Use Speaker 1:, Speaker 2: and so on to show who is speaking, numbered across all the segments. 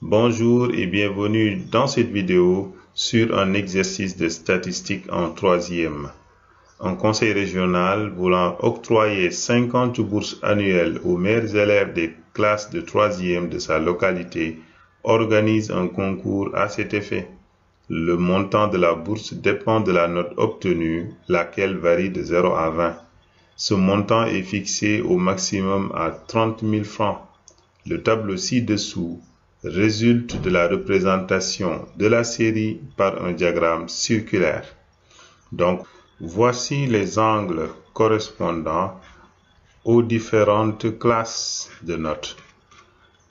Speaker 1: Bonjour et bienvenue dans cette vidéo sur un exercice de statistique en troisième. Un conseil régional voulant octroyer 50 bourses annuelles aux meilleurs élèves des classes de troisième de sa localité organise un concours à cet effet. Le montant de la bourse dépend de la note obtenue, laquelle varie de 0 à 20. Ce montant est fixé au maximum à 30 000 francs. Le tableau ci-dessous résulte de la représentation de la série par un diagramme circulaire. Donc, voici les angles correspondant aux différentes classes de notes.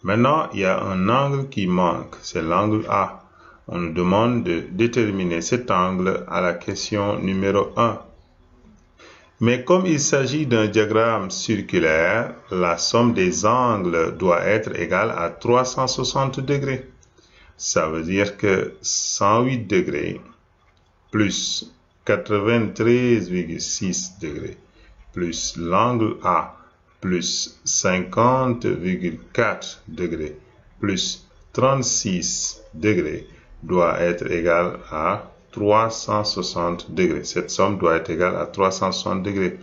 Speaker 1: Maintenant, il y a un angle qui manque, c'est l'angle A. On nous demande de déterminer cet angle à la question numéro 1. Mais comme il s'agit d'un diagramme circulaire, la somme des angles doit être égale à 360 degrés. Ça veut dire que 108 degrés plus 93,6 degrés plus l'angle A plus 50,4 degrés plus 36 degrés doit être égal à 360 degrés. Cette somme doit être égale à 360 degrés,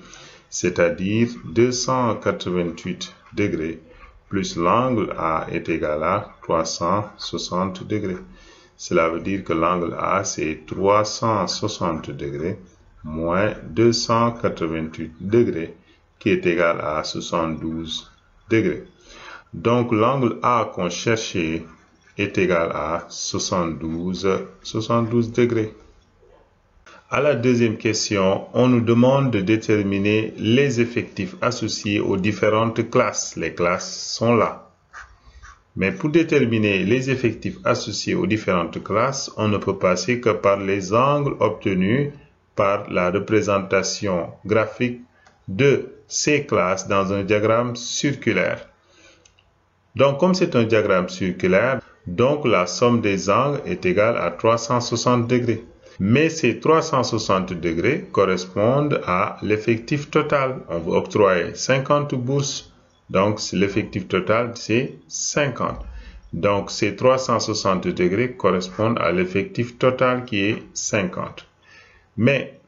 Speaker 1: c'est-à-dire 288 degrés plus l'angle A est égal à 360 degrés. Cela veut dire que l'angle A, c'est 360 degrés moins 288 degrés qui est égal à 72 degrés. Donc, l'angle A qu'on cherchait est égal à 72 degrés. À la deuxième question, on nous demande de déterminer les effectifs associés aux différentes classes. Les classes sont là. Mais pour déterminer les effectifs associés aux différentes classes, on ne peut passer que par les angles obtenus par la représentation graphique de ces classes dans un diagramme circulaire. Donc, comme c'est un diagramme circulaire, donc la somme des angles est égale à 360 degrés. Mais ces 360 degrés correspondent à l'effectif total. On veut octroyer 50 bourses, donc l'effectif total c'est 50. Donc ces 360 degrés correspondent à l'effectif total qui est 50. Mais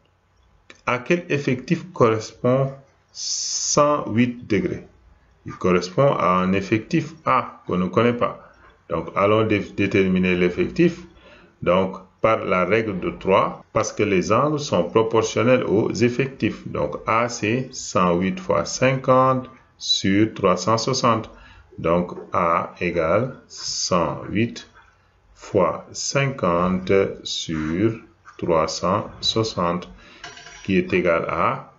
Speaker 1: à quel effectif correspond 108 degrés? Il correspond à un effectif A qu'on ne connaît pas. Donc allons déterminer l'effectif. Donc par la règle de 3, parce que les angles sont proportionnels aux effectifs. Donc A, c'est 108 fois 50 sur 360. Donc A égale 108 fois 50 sur 360, qui est égal à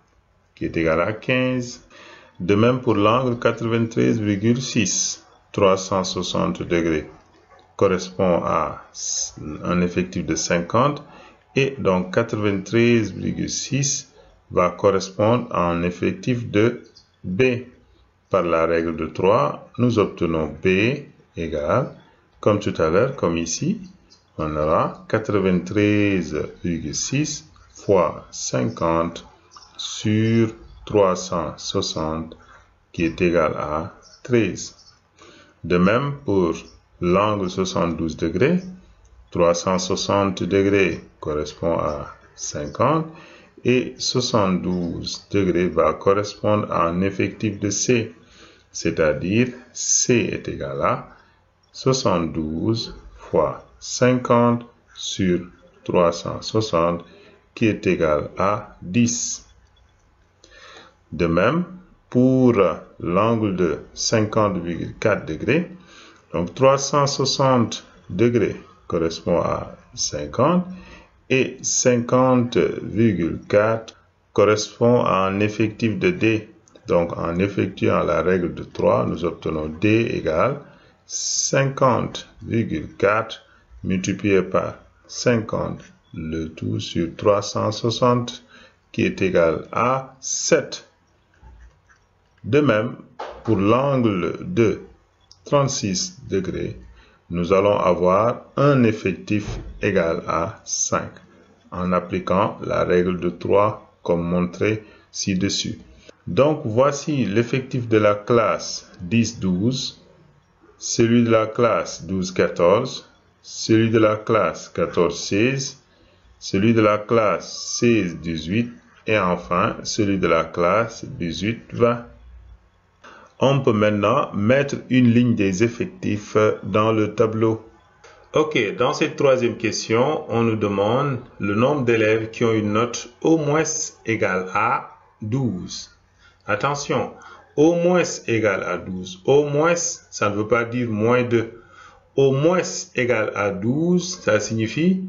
Speaker 1: 15. De même pour l'angle 93,6, 360 degrés correspond à un effectif de 50 et donc 93,6 va correspondre à un effectif de B. Par la règle de 3, nous obtenons B égale, comme tout à l'heure, comme ici, on aura 93,6 fois 50 sur 360 qui est égal à 13. De même pour l'angle 72 degrés, 360 degrés correspond à 50 et 72 degrés va correspondre à un effectif de C, c'est-à-dire C est égal à 72 fois 50 sur 360 qui est égal à 10. De même, pour l'angle de 50,4 degrés, donc 360 degrés correspond à 50 et 50,4 correspond à un effectif de D. Donc en effectuant la règle de 3, nous obtenons D égale 50,4 multiplié par 50, le tout sur 360 qui est égal à 7. De même, pour l'angle de 36 degrés, nous allons avoir un effectif égal à 5 en appliquant la règle de 3 comme montré ci-dessus. Donc voici l'effectif de la classe 10-12, celui de la classe 12-14, celui de la classe 14-16, celui de la classe 16-18 et enfin celui de la classe 18-20. On peut maintenant mettre une ligne des effectifs dans le tableau. Ok, dans cette troisième question, on nous demande le nombre d'élèves qui ont une note au moins égale à 12. Attention, au moins égale à 12. Au moins, ça ne veut pas dire moins 2. Au moins égale à 12, ça signifie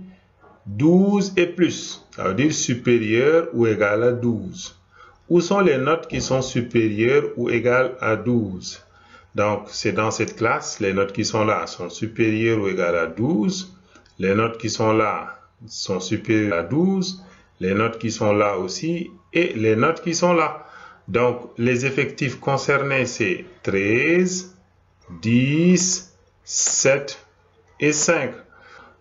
Speaker 1: 12 et plus. Ça veut dire supérieur ou égal à 12. Où sont les notes qui sont supérieures ou égales à 12? Donc, c'est dans cette classe, les notes qui sont là sont supérieures ou égales à 12. Les notes qui sont là sont supérieures à 12. Les notes qui sont là aussi et les notes qui sont là. Donc, les effectifs concernés, c'est 13, 10, 7 et 5.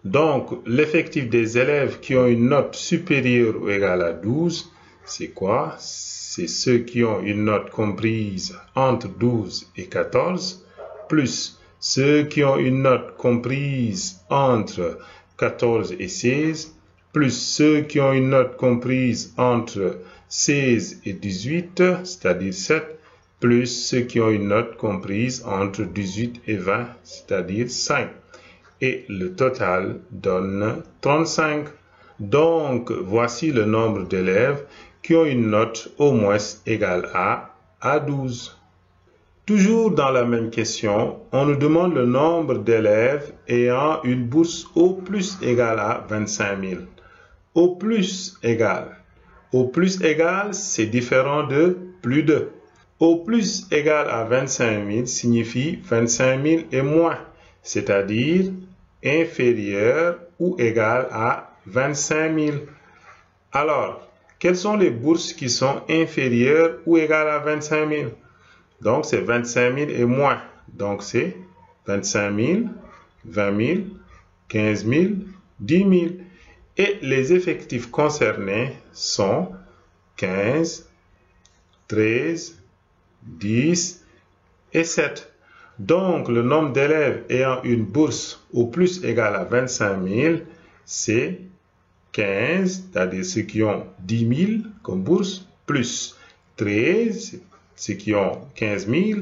Speaker 1: Donc, l'effectif des élèves qui ont une note supérieure ou égale à 12, c'est quoi? C'est ceux qui ont une note comprise entre 12 et 14, plus ceux qui ont une note comprise entre 14 et 16, plus ceux qui ont une note comprise entre 16 et 18, c'est-à-dire 7, plus ceux qui ont une note comprise entre 18 et 20, c'est-à-dire 5. Et le total donne 35. Donc, voici le nombre d'élèves qui ont une note au moins égale à 12. Toujours dans la même question, on nous demande le nombre d'élèves ayant une bourse au plus égale à 25 000. Au plus égal. Au plus égal, c'est différent de plus de. Au plus égal à 25 000 signifie 25 000 et moins, c'est-à-dire inférieur ou égal à 25 000. Alors, quelles sont les bourses qui sont inférieures ou égales à 25 000? Donc, c'est 25 000 et moins. Donc, c'est 25 000, 20 000, 15 000, 10 000. Et les effectifs concernés sont 15, 13, 10 et 7. Donc, le nombre d'élèves ayant une bourse au plus égale à 25 000, c'est 15, c'est-à-dire ceux qui ont 10 000 comme bourse, plus 13, ceux qui ont 15 000,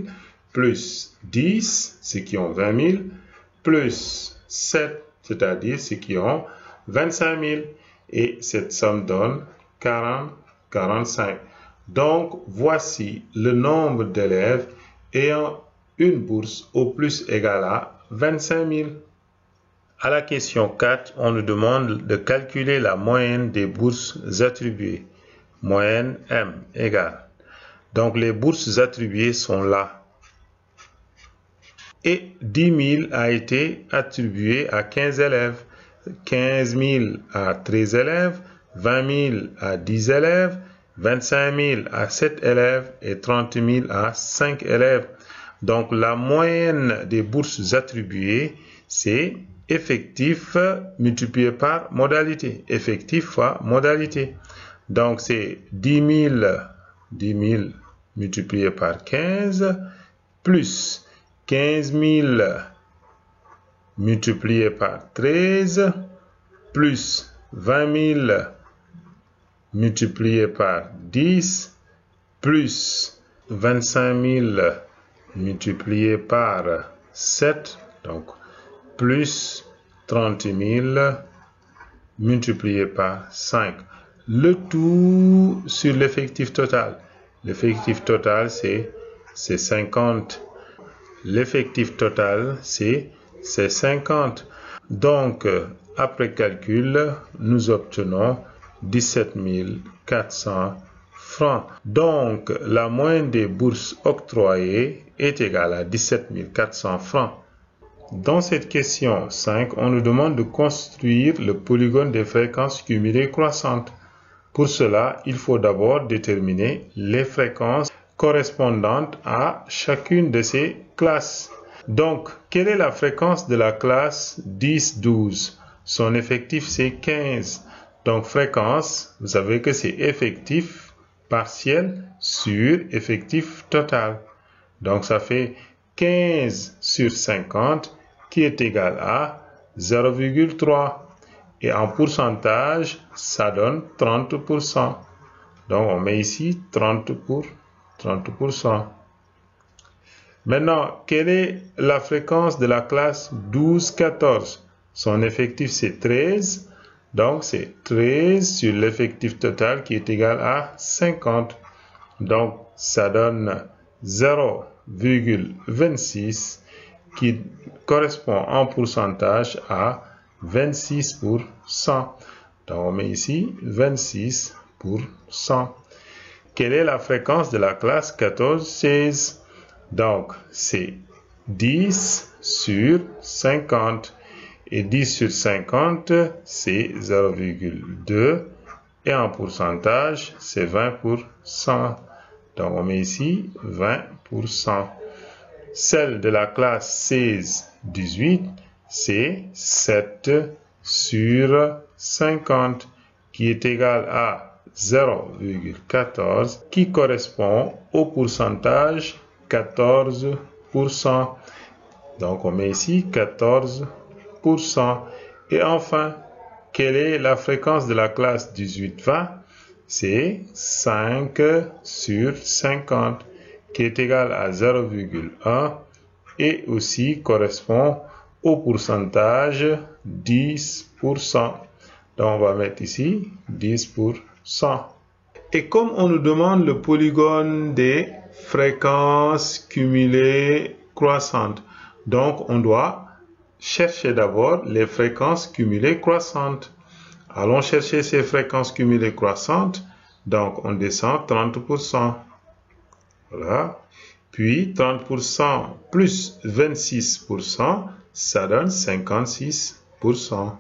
Speaker 1: plus 10, ceux qui ont 20 000, plus 7, c'est-à-dire ceux qui ont 25 000. Et cette somme donne 45. Donc, voici le nombre d'élèves ayant une bourse au plus égale à 25 000. À la question 4, on nous demande de calculer la moyenne des bourses attribuées. Moyenne M égale. Donc, les bourses attribuées sont là. Et 10 000 a été attribué à 15 élèves, 15 000 à 13 élèves, 20 000 à 10 élèves, 25 000 à 7 élèves et 30 000 à 5 élèves. Donc, la moyenne des bourses attribuées, c'est effectif multiplié par modalité. Effectif fois modalité. Donc, c'est 10 000 multiplié par 15 plus 15 000 multiplié par 13 plus 20 000 multiplié par 10 plus 25 000 multiplié par 7, donc plus 30 000 multiplié par 5. Le tout sur l'effectif total. L'effectif total, c'est 50. L'effectif total, c'est 50. Donc, après calcul, nous obtenons 17 400 francs. Donc, la moyenne des bourses octroyées est égale à 17 400 francs. Dans cette question 5, on nous demande de construire le polygone des fréquences cumulées croissantes. Pour cela, il faut d'abord déterminer les fréquences correspondantes à chacune de ces classes. Donc, quelle est la fréquence de la classe 10-12? Son effectif, c'est 15. Donc, fréquence, vous savez que c'est effectif partiel sur effectif total. Donc, ça fait 15 sur 50 qui est égal à 0,3. Et en pourcentage, ça donne 30%. Donc, on met ici 30%. Maintenant, quelle est la fréquence de la classe 12-14? Son effectif, c'est 13. Donc, c'est 13 sur l'effectif total qui est égal à 50. Donc, ça donne 0,26 qui correspond en pourcentage à 26%. Donc, on met ici 26%. Quelle est la fréquence de la classe 14-16? Donc, c'est 10 sur 50. Et 10 sur 50, c'est 0,2. Et en pourcentage, c'est 20%. Donc, on met ici 20%. Celle de la classe 16-18, c'est 7 sur 50, qui est égal à 0,14, qui correspond au pourcentage 14%. Donc, on met ici 14%. Et enfin, quelle est la fréquence de la classe 18-20? C'est 5 sur 50, qui est égal à 0,1 et aussi correspond au pourcentage 10%. Donc, on va mettre ici 10%. Et comme on nous demande le polygone des fréquences cumulées croissantes, donc on doit chercher d'abord les fréquences cumulées croissantes. Allons chercher ces fréquences cumulées croissantes. Donc, on descend 30%. Voilà. Puis, 30% plus 26%, ça donne 56%.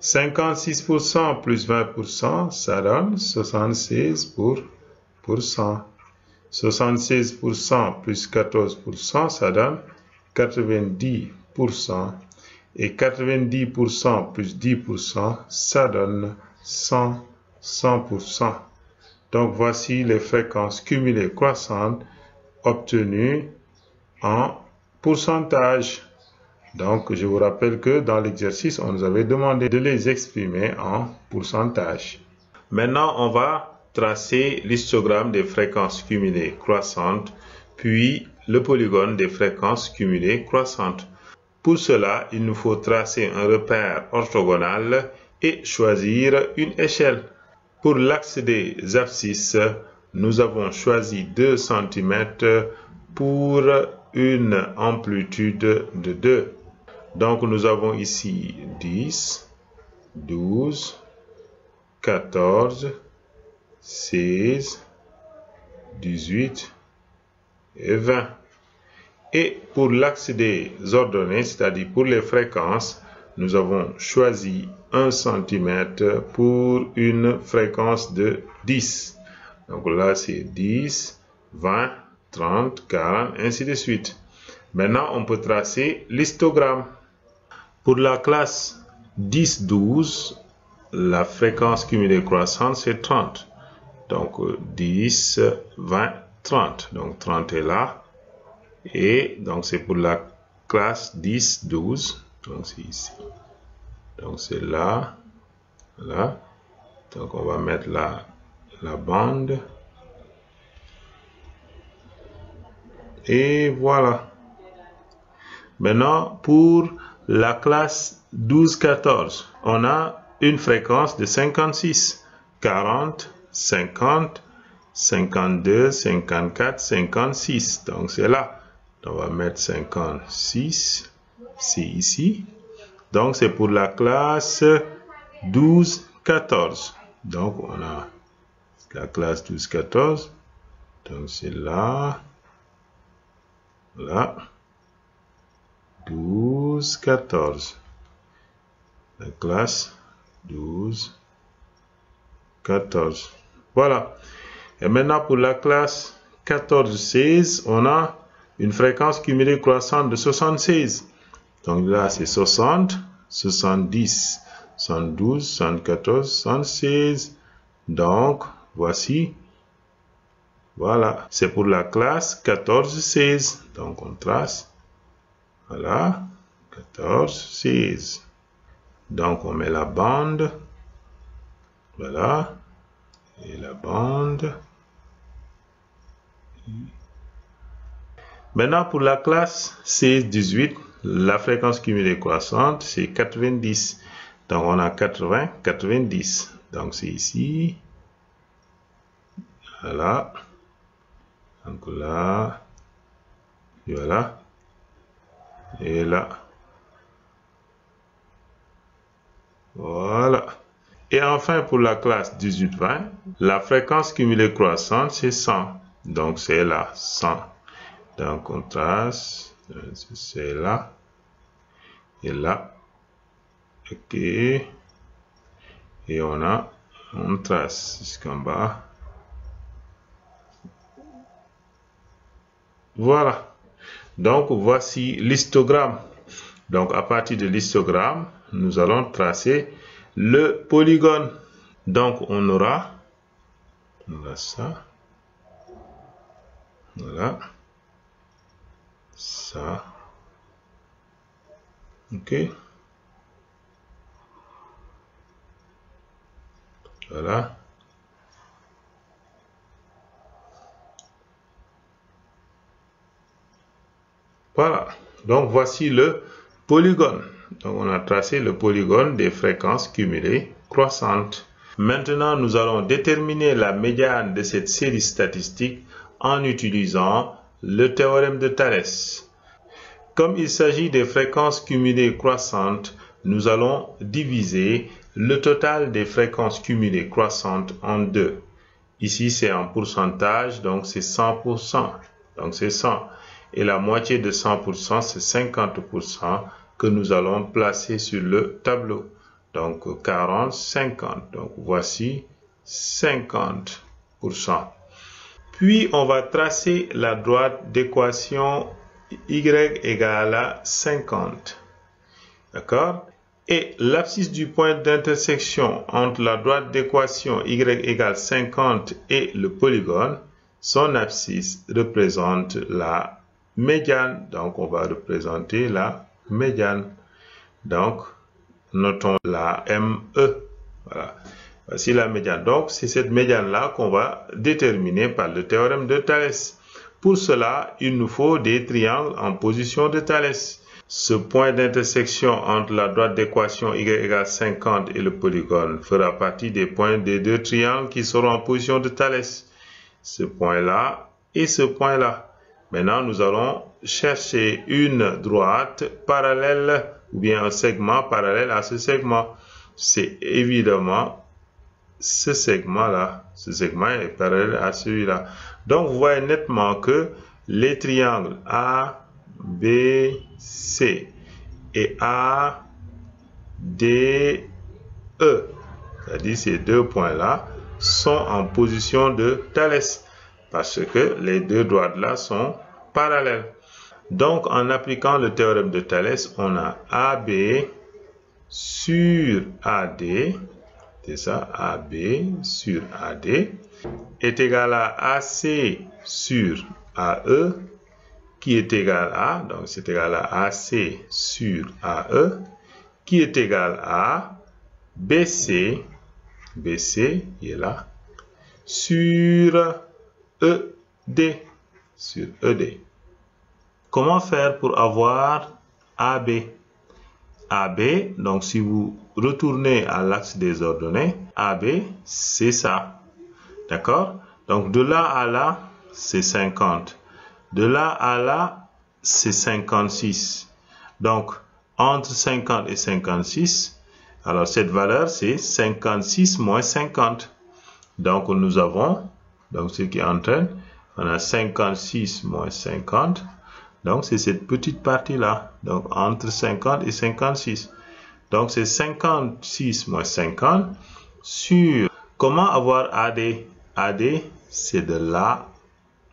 Speaker 1: 56% plus 20%, ça donne 76%. 76% plus 14%, ça donne 90%. Et 90% plus 10%, ça donne 100%. Donc, voici les fréquences cumulées croissantes obtenues en pourcentage. Donc, je vous rappelle que dans l'exercice, on nous avait demandé de les exprimer en pourcentage. Maintenant, on va tracer l'histogramme des fréquences cumulées croissantes, puis le polygone des fréquences cumulées croissantes. Pour cela, il nous faut tracer un repère orthogonal et choisir une échelle. Pour l'axe des abscisses, nous avons choisi 2 cm pour une amplitude de 2. Donc, nous avons ici 10, 12, 14, 16, 18 et 20. Et pour l'axe des ordonnées, c'est-à-dire pour les fréquences, nous avons choisi 1 cm pour une fréquence de 10. Donc là, c'est 10, 20, 30, 40, ainsi de suite. Maintenant, on peut tracer l'histogramme. Pour la classe 10-12, la fréquence cumulée croissante, c'est 30. Donc 10, 20, 30. Donc 30 est là. Et donc c'est pour la classe 10-12. Donc c'est ici. Donc c'est là. Là. Donc on va mettre la bande. Et voilà. Maintenant, pour la classe 12-14, on a une fréquence de 56, 40, 50, 52, 54, 56. Donc c'est là. On va mettre 56. C'est ici. Donc c'est pour la classe 12-14. Donc on a la classe 12-14. Donc c'est là. Là. 12-14. La classe 12-14. Voilà. Et maintenant pour la classe 14-16, on a une fréquence cumulée croissante de 76. Donc là c'est 60, 70, 72, 74, 76. Donc voici Voilà, c'est pour la classe 14-16. Donc on trace. Voilà, 14-16. Donc on met la bande. Voilà. Et la bande. Maintenant pour la classe 16-18, la fréquence cumulée croissante, c'est 90. Donc on a 80, 90. Donc c'est ici. Voilà. Donc là. Et voilà. Et là. Voilà. Et enfin, pour la classe 18-20, la fréquence cumulée croissante, c'est 100. Donc, c'est là, 100. Donc, on trace, c'est là, et là. OK. Et on trace jusqu'en bas. Voilà. Donc, voici l'histogramme. Donc, à partir de l'histogramme, nous allons tracer le polygone. Donc, on aura ça. Voilà. Ça. OK. Voilà. Voilà. Donc, voici le polygone. Donc, on a tracé le polygone des fréquences cumulées croissantes. Maintenant, nous allons déterminer la médiane de cette série statistique en utilisant le théorème de Thalès. Comme il s'agit des fréquences cumulées croissantes, nous allons diviser le total des fréquences cumulées croissantes en deux. Ici, c'est en pourcentage, donc c'est 100%. Donc c'est 100. Et la moitié de 100%, c'est 50% que nous allons placer sur le tableau. Donc 40, 50. Donc voici 50%. Puis on va tracer la droite d'équation y égale à 50. D'accord? Et l'abscisse du point d'intersection entre la droite d'équation y égale 50 et le polygone, son abscisse représente la médiane. Donc on va représenter la médiane. Donc notons la ME. Voilà. Voici la médiane. Donc c'est cette médiane-là qu'on va déterminer par le théorème de Thalès. Pour cela, il nous faut des triangles en position de Thalès. Ce point d'intersection entre la droite d'équation y égale 50 et le polygone fera partie des points des deux triangles qui seront en position de Thalès. Ce point-là et ce point-là. Maintenant, nous allons chercher une droite parallèle ou bien un segment parallèle à ce segment. C'est évidemment ce segment-là. Ce segment est parallèle à celui-là. Donc, vous voyez nettement que les triangles A, B, C et A, D, E, c'est-à-dire ces deux points-là, sont en position de Thalès parce que les deux droites-là sont parallèles. Donc, en appliquant le théorème de Thalès, on a AB sur AD, c'est ça, AB sur AD, est égal à AC sur AE, qui est égal à, donc c'est égal à AC sur AE, qui est égal à BC, BC, il est là, sur ED, sur ED. Comment faire pour avoir AB? AB, donc si vous retournez à l'axe des ordonnées, AB, c'est ça. D'accord? Donc de là à là, c'est 50. De là à là, c'est 56. Donc, entre 50 et 56, alors cette valeur, c'est 56 moins 50. Donc, nous avons, donc ce qui entraîne, on a 56 moins 50. Donc, c'est cette petite partie-là. Donc, entre 50 et 56. Donc, c'est 56 moins 50 sur... Comment avoir AD? AD, c'est de là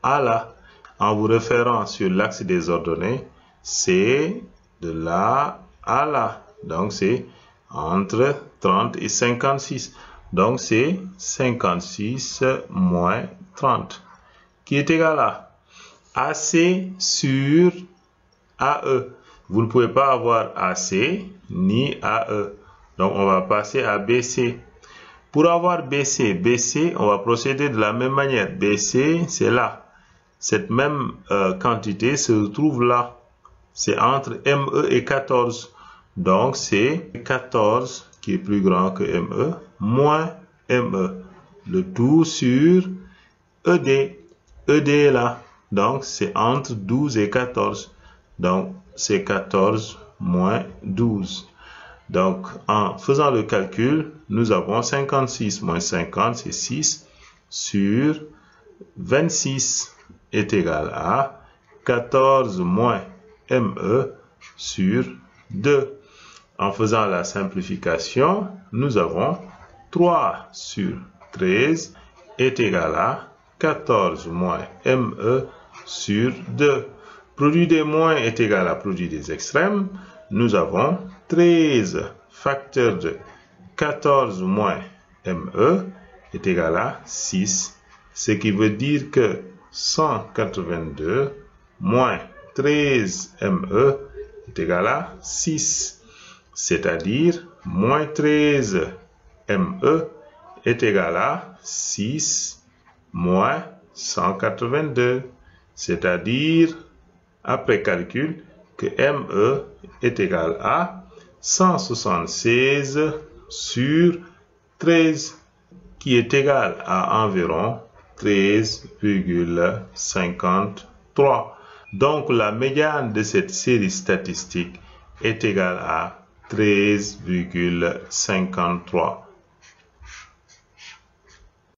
Speaker 1: à là. En vous référant sur l'axe des ordonnées, c'est de là à là. Donc, c'est entre 30 et 56. Donc, c'est 56 moins 30. qui est égal à AC sur AE. Vous ne pouvez pas avoir AC ni AE. Donc, on va passer à BC. Pour avoir BC, on va procéder de la même manière. BC, c'est là. Cette même quantité se trouve là. C'est entre ME et 14. Donc, c'est 14 qui est plus grand que ME, moins ME. Le tout sur ED. ED est là. Donc, c'est entre 12 et 14. Donc, c'est 14 moins 12. Donc, en faisant le calcul, nous avons 56 moins 50, c'est 6, sur 26 est égal à 14 moins ME sur 2. En faisant la simplification, nous avons 3 sur 13 est égal à 14 moins ME sur 2. Produit des moins est égal à produit des extrêmes. Nous avons 13 facteur de 14 moins ME est égal à 6. Ce qui veut dire que 182 moins 13 ME est égal à 6. C'est-à-dire, moins 13 ME est égal à 6 moins 182. C'est-à-dire, après calcul, que ME est égal à 176 sur 13, qui est égal à environ 13,53. Donc, la médiane de cette série statistique est égale à 13,53.